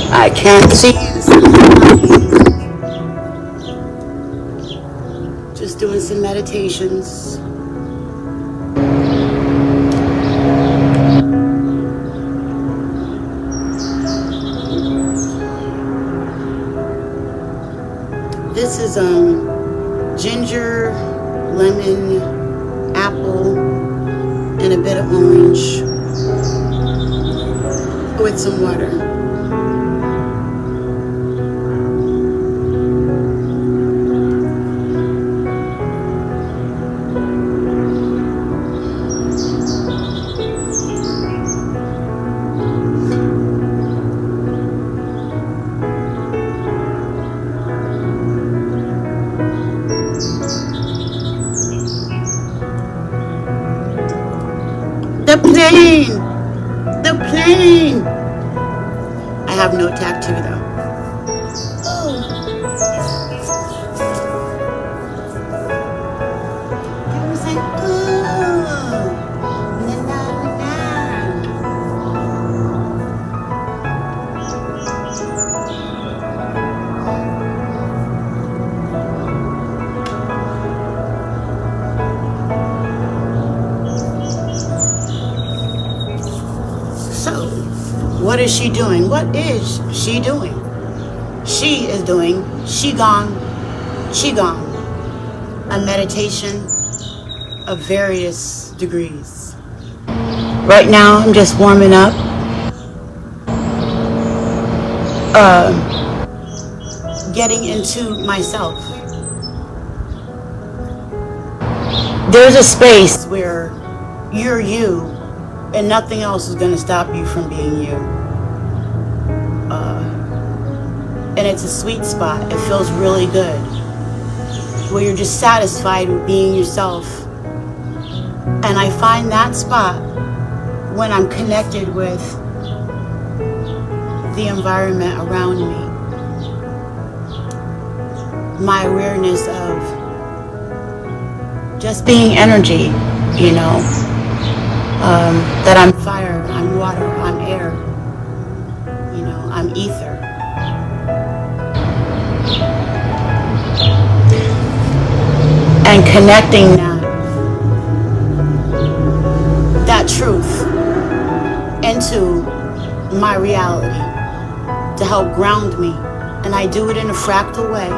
I can't see you. Just doing some meditations. This is ginger, lemon, apple, and a bit of orange with some water. The plane. I have no tattoo though. People say, what is she doing? What is she doing? She is doing Qigong, a meditation of various degrees. Right now, I'm just warming up. Getting into myself. There's a space where you're you, and nothing else is going to stop you from being you. And it's a sweet spot. It feels really good, where you're just satisfied with being yourself. And I find that spot when I'm connected with the environment around me. My awareness of just being energy, you know, that I'm fire, I'm water, I'm air, you know, I'm ether. And connecting that truth into my reality to help ground me. And I do it in a fractal way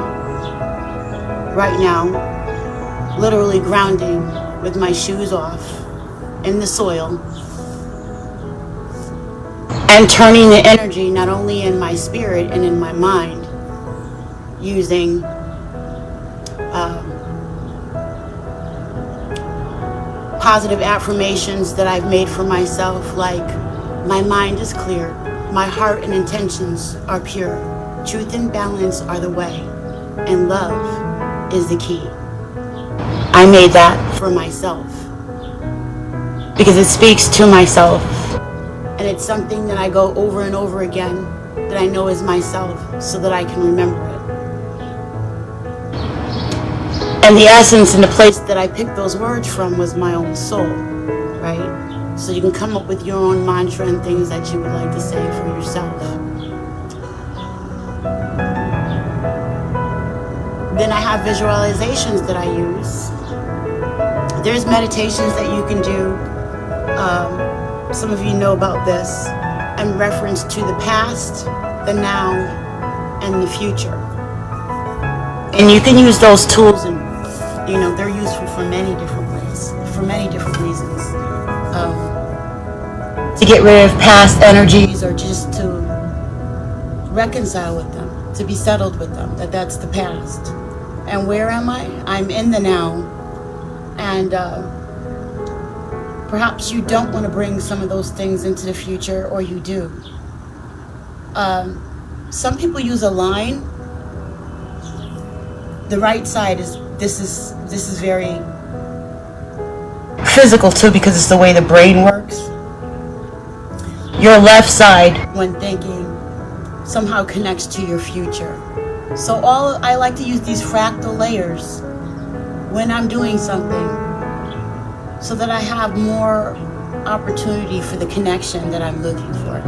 right now, literally grounding with my shoes off in the soil and turning the energy not only in my spirit and in my mind using positive affirmations that I've made for myself, like my mind is clear, my heart and intentions are pure, truth and balance are the way, and love is the key. I made that for myself because it speaks to myself, and it's something that I go over and over again that I know is myself so that I can remember it. And the essence and the place that I picked those words from was my own soul, right? So you can come up with your own mantra and things that you would like to say for yourself. Then I have visualizations that I use. There's meditations that you can do. Some of you know about this, in reference to the past, the now, and the future. And you can use those tools, and you know they're useful for many different ways, for many different reasons. To get rid of past energies, or just to reconcile with them, to be settled with them, that's the past. And where am I? I'm in the now. And perhaps you don't want to bring some of those things into the future, or you do. Some people use a line. The right side is this is very physical too, because it's the way the brain works. Your left side, when thinking, somehow connects to your future. So I like to use these fractal layers when I'm doing something, so that I have more opportunity for the connection that I'm looking for.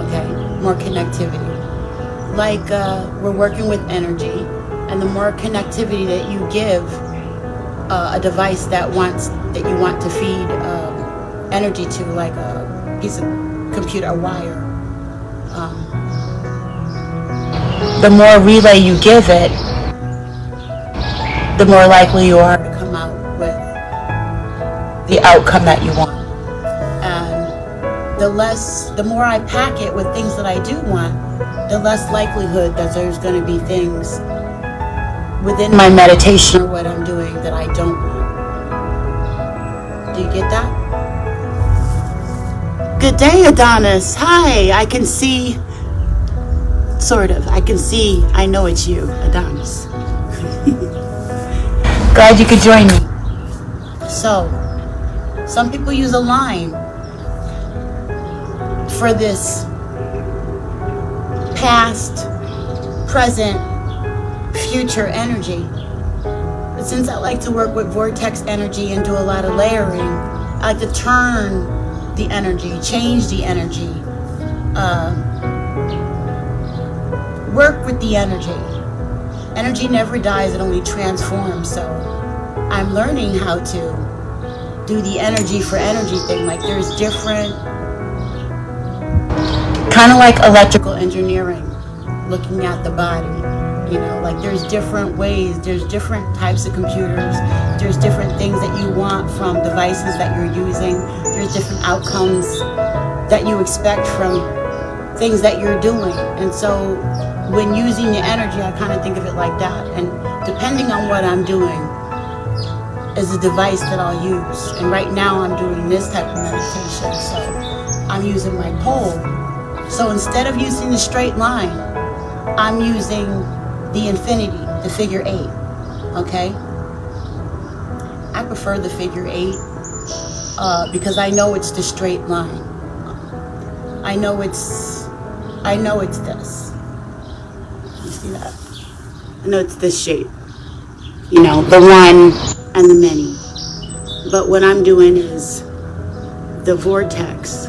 Okay, more connectivity. Like we're working with energy, and the more connectivity that you give a device that you want to feed energy to, like a piece of computer, a wire. The more relay you give it, the more likely you are to come out with the outcome that you want. And the more I pack it with things that I do want, the less likelihood that there's going to be things within my meditation or what I'm doing that I don't want. Do you get that? Good day, Adonis. Hi, I can see, sort of. I know it's you, Adonis. Glad you could join me. So, some people use a line for this past, present, future energy. But since I like to work with vortex energy and do a lot of layering, I like to turn the energy, change the energy, work with the energy. Energy never dies, it only transforms. So I'm learning how to do the energy for energy thing. Like there's different, kind of like electrical engineering, looking at the body. You know, like there's different ways, there's different types of computers, there's different things that you want from devices that you're using, there's different outcomes that you expect from things that you're doing. And so when using the energy, I kind of think of it like that. And depending on what I'm doing is a device that I'll use. And right now I'm doing this type of meditation, so I'm using my pole. So instead of using the straight line, I'm using the infinity, the figure 8, okay? I prefer the figure 8 because I know it's the straight line. I know it's this. You see that? I know it's this shape. You know, the one and the many. But what I'm doing is the vortex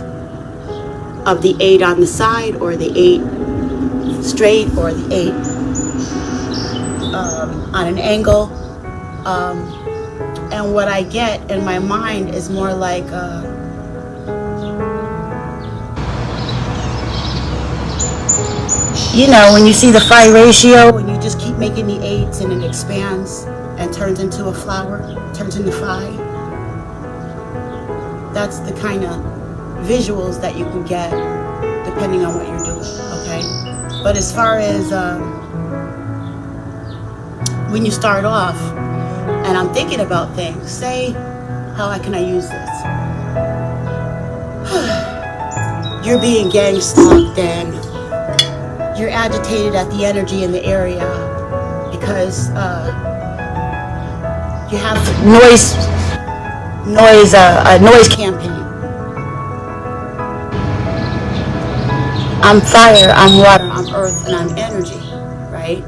of the 8 on the side, or the 8 straight, or the 8 on an angle. And what I get in my mind is more like you know, when you see the phi ratio, and you just keep making the 8s and it expands and turns into a flower, turns into phi. That's the kind of visuals that you can get depending on what you're doing, okay? But as far as when you start off, and I'm thinking about things, say, how can I use this? You're being gang stalked and you're agitated at the energy in the area because you have a noise campaign. I'm fire, I'm water, I'm earth, and I'm energy, right?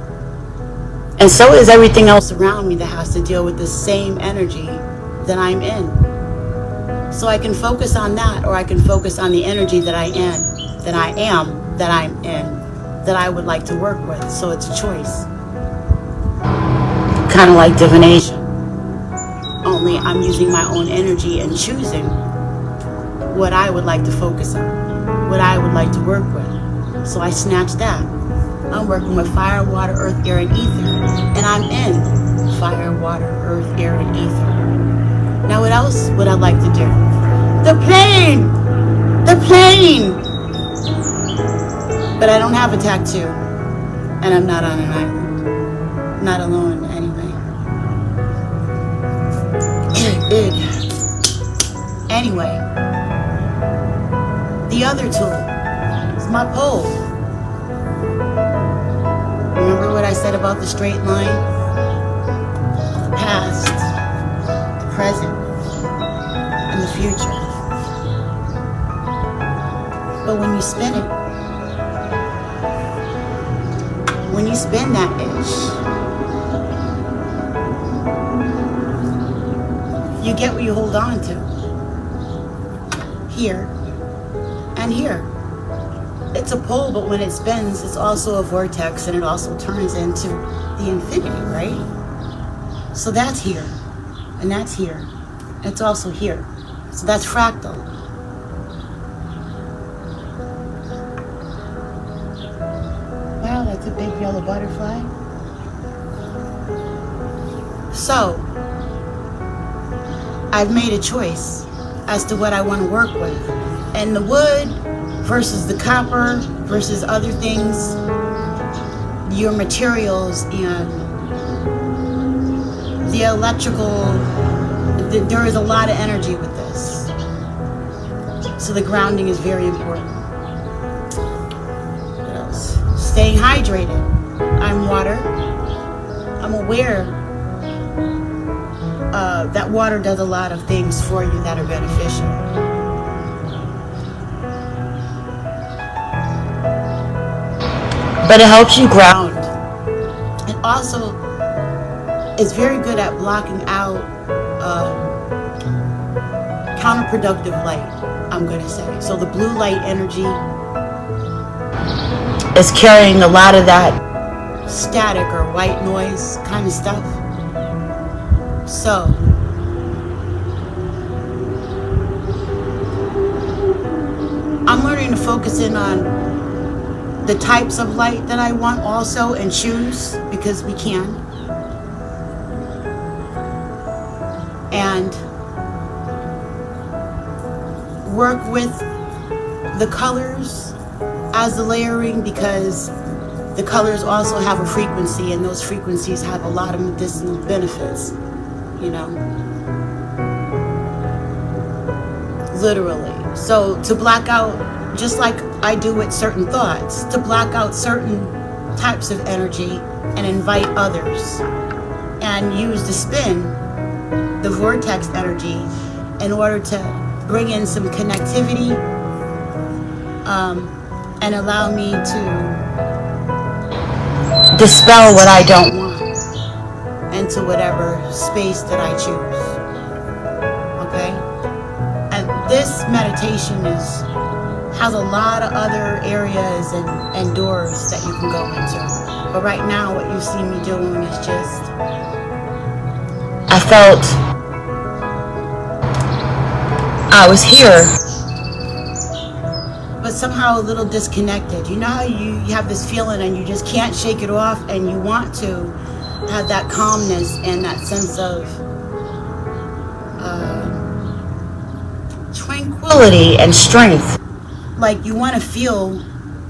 And so is everything else around me that has to deal with the same energy that I'm in. So I can focus on that, or I can focus on the energy that I'm in, that I would like to work with. So it's a choice. Kind of like divination. Only I'm using my own energy and choosing what I would like to focus on, what I would like to work with. So I snatch that. I'm working with fire, water, earth, air, and ether. And I'm in fire, water, earth, air, and ether. Now what else would I like to do? The plane! The plane! But I don't have a tattoo. And I'm not on an island. Not alone anyway. Anyway. The other tool is my pole. Remember what I said about the straight line? The past, the present, and the future. But when you spin it, when you spin that ish, you get what you hold on to. Here and here. It's a pole, but when it spins, it's also a vortex, and it also turns into the infinity, right? So that's here, and that's here. It's also here. So that's fractal. Wow, that's a big yellow butterfly. So, I've made a choice as to what I want to work with. And the wood versus the copper versus other things, your materials and the electrical, there is a lot of energy with this. So the grounding is very important. What else? Staying hydrated. I'm water. I'm aware that water does a lot of things for you that are beneficial. But it helps you ground. It also is very good at blocking out counterproductive light, I'm going to say. So the blue light energy is carrying a lot of that static or white noise kind of stuff. So I'm learning to focus in on the types of light that I want also, and choose, because we can. And work with the colors as the layering, because the colors also have a frequency, and those frequencies have a lot of medicinal benefits, you know, literally. So to block out, just like I do with certain thoughts, to block out certain types of energy and invite others, and use the spin, the vortex energy, in order to bring in some connectivity, and allow me to dispel what I don't want into whatever space that I choose. Okay? And this meditation has a lot of other areas and doors that you can go into. But right now, what you see me doing is just, I felt I was here, but somehow a little disconnected. You know how you have this feeling and you just can't shake it off, and you want to have that calmness and that sense of tranquility and strength. Like you want to feel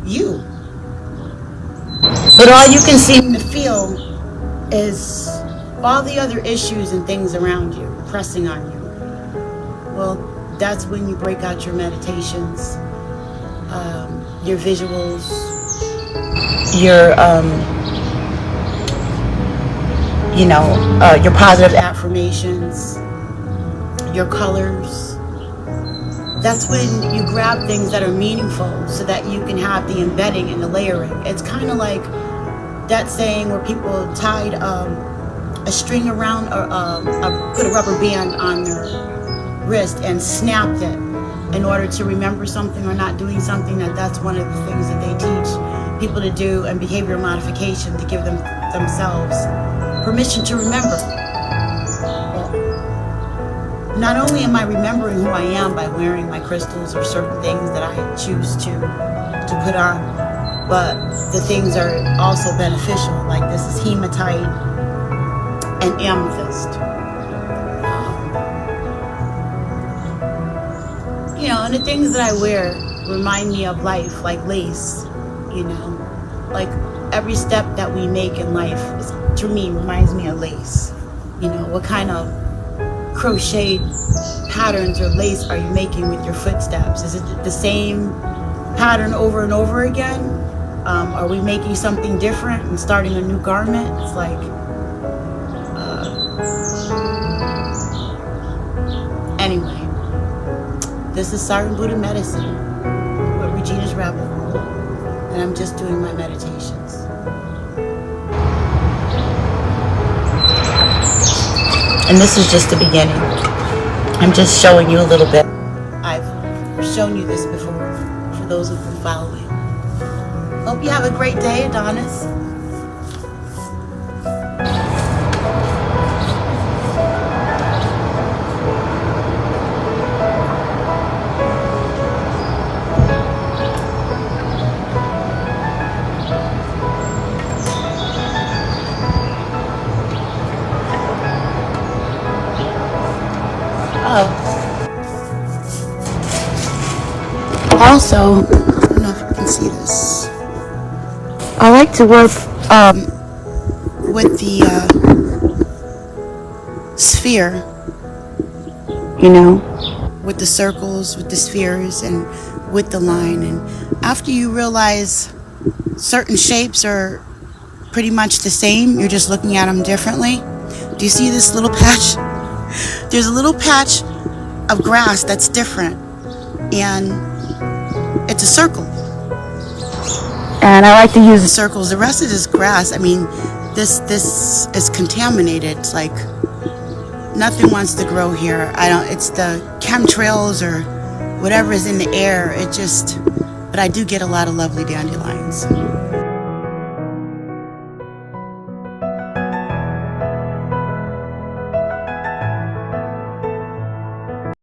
you. But all you can seem to feel is all the other issues and things around you pressing on you. Well, that's when you break out your meditations, your visuals, your positive affirmations, your colors. That's when you grab things that are meaningful so that you can have the embedding and the layering. It's kind of like that saying where people tied a string around, or put a rubber band on their wrist and snapped it in order to remember something or not doing something. That's one of the things that they teach people to do, and behavioral modification, to give themselves permission to remember. Well, not only am I remembering who I am by wearing my crystals or certain things that I choose to put on, but the things are also beneficial. Like this is hematite and amethyst. And the things that I wear remind me of life, like lace, like every step that we make in life to me reminds me of lace. What kind of crocheted patterns or lace are you making with your footsteps? Is it the same pattern over and over again? Are we making something different and starting a new garment? It's like, anyway. This is Siren Buddha Medicine with Regina's Rabbit Hole, and I'm just doing my meditations. And this is just the beginning. I'm just showing you a little bit. I've shown you this before, for those who've been following. Hope you have a great day, Adonis. Also, I don't know if you can see this. I like to work with the sphere, with the circles, with the spheres, and with the line. And after you realize certain shapes are pretty much the same, you're just looking at them differently. Do you see this little patch? There's a little patch of grass that's different, and it's a circle. And I like to use the circles. The rest of this grass, this is contaminated. It's like nothing wants to grow here. It's the chemtrails or whatever is in the air. But I do get a lot of lovely dandelions.